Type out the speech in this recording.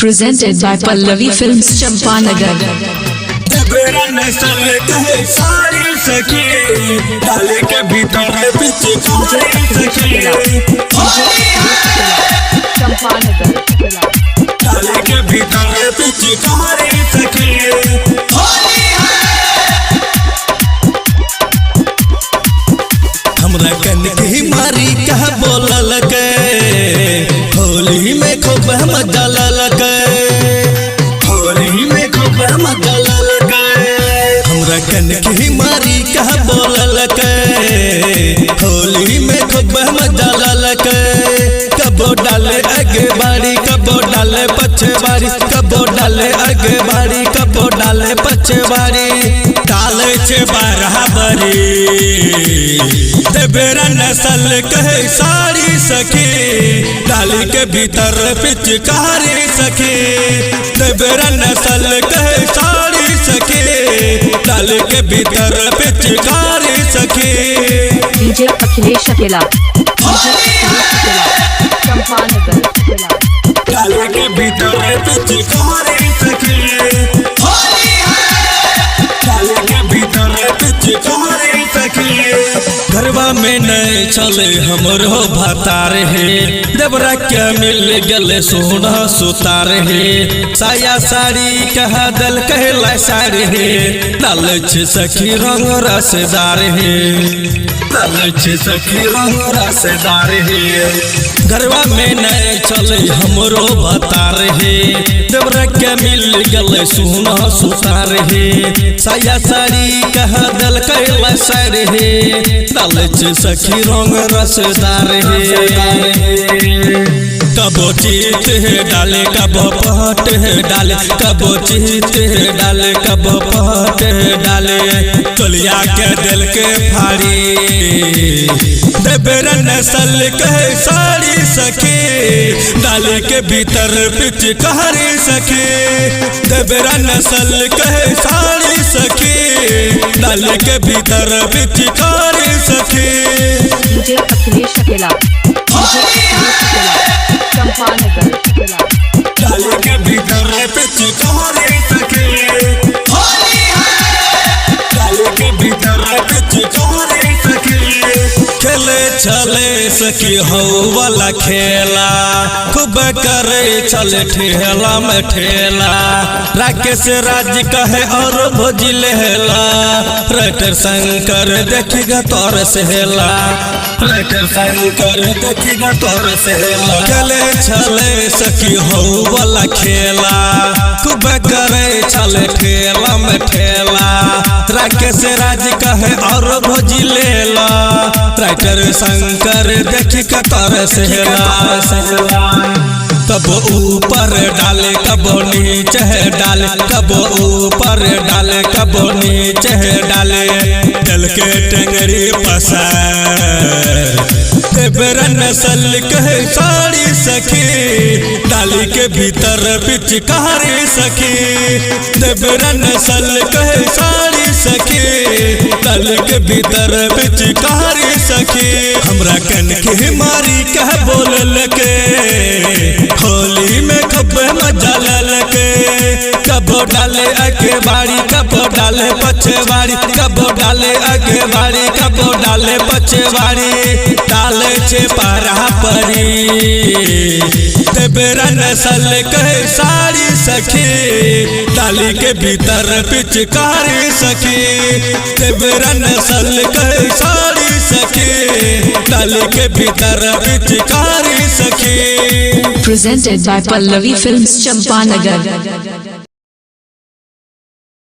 Presented by Pallavi Films Champanagar। तेरा नस्ल कहे सारी सखी डाले के भीतर पीछे सखी चंपानगर डाले के भीतर पीछे सखी हमरा कन की मारी कह बोलल के होली में खूब मजा लगे होली में खूब मजा लगे हमरा कन की मारी कह बोलल के होली में खूब मजा लगे कबो डाले आगे बाड़ी कबो डाले पछे बाड़ी कबो डाले आगे बाड़ी कबो डाले पछे बाड़ी डाले छे बराबरी तेरा नस्ल कहे सारी सखी डाली के भीतर पिचकारी सखी तेरा नस्ल कहे सारी सखी डाली के भीतर पिचकारी सखी डीजे अखिलेश अकेला चंपानगर डाली के भीतर पिचकारी सखी डाली के भीतर पिचकारी सखी घरवा में नहीं चले हमरो भतार है देवरा के मिल गले सोना सुतार है साया साड़ी कह दल कहला साड़ी है लालच सखी रंग रसदार है लालच सखी रंग रसदार है घरवा में नहीं चले हमरो भतार है देवरा के मिल गले सोना सुतार है साया साड़ी कह दल कहला साड़ी है लालच सखी रंग रसदार है कबो चीत है डाले कबो पहट है डाले कबो चीत है डाले कबो पहट है डाले तोलिया के दिल के फाड़ी तेरा नस्ल कहे सारी सखी डाले के भीतर पिचकारी सखी तेरा नस्ल कहे सारी सखी डाले के भीतर पिचकारी सखी डीजे अखिलेश अकेला चंपानगर डाले के भीतर पिचकारी सखी डाले के भीतर पिचकारी सखी खेले चले सखी हो वाला खेला खूब करे चले ठेला में ठेला राकेश राज कहे और भोजी लेला राइटर शंकर देखिगा तोर सेला राइटर शंकर देखिगा तोर सेला खेले चले सखी हो वाला खेला खूब करे चले ठेला में ठेला राकेश राज कहे और भोजी लेला राइटर शंकर देखी कतर सेला कबो ऊपर डाले कबो नीचे डाले कबो ऊपर डाले कबो नीचे डाले दल के टेंगरी पसार तेरा नस्ल कहे सारी सखी डाली के भीतर पिचकारी सखी तेरा नस्ल कहे सारी सखी डाली के भीतर पिचकारी सखी हमरा कन की मारी कह बोलल के होली में खूब मजा लगे कबो डाले आगे बाड़ी कबो डाले पछे बाड़ी कबो डाले आगे बाड़ी कबो डाले पछे बाड़ी डाले छे बराबरी तेरा नस्ल कहे सारी सखी डाली के भीतर पिचकारी सखी तेरा नस्ल कहे सारी सखी डाली के भीतर पिचकारी सखी Presented by Pallavi Films Champanagar।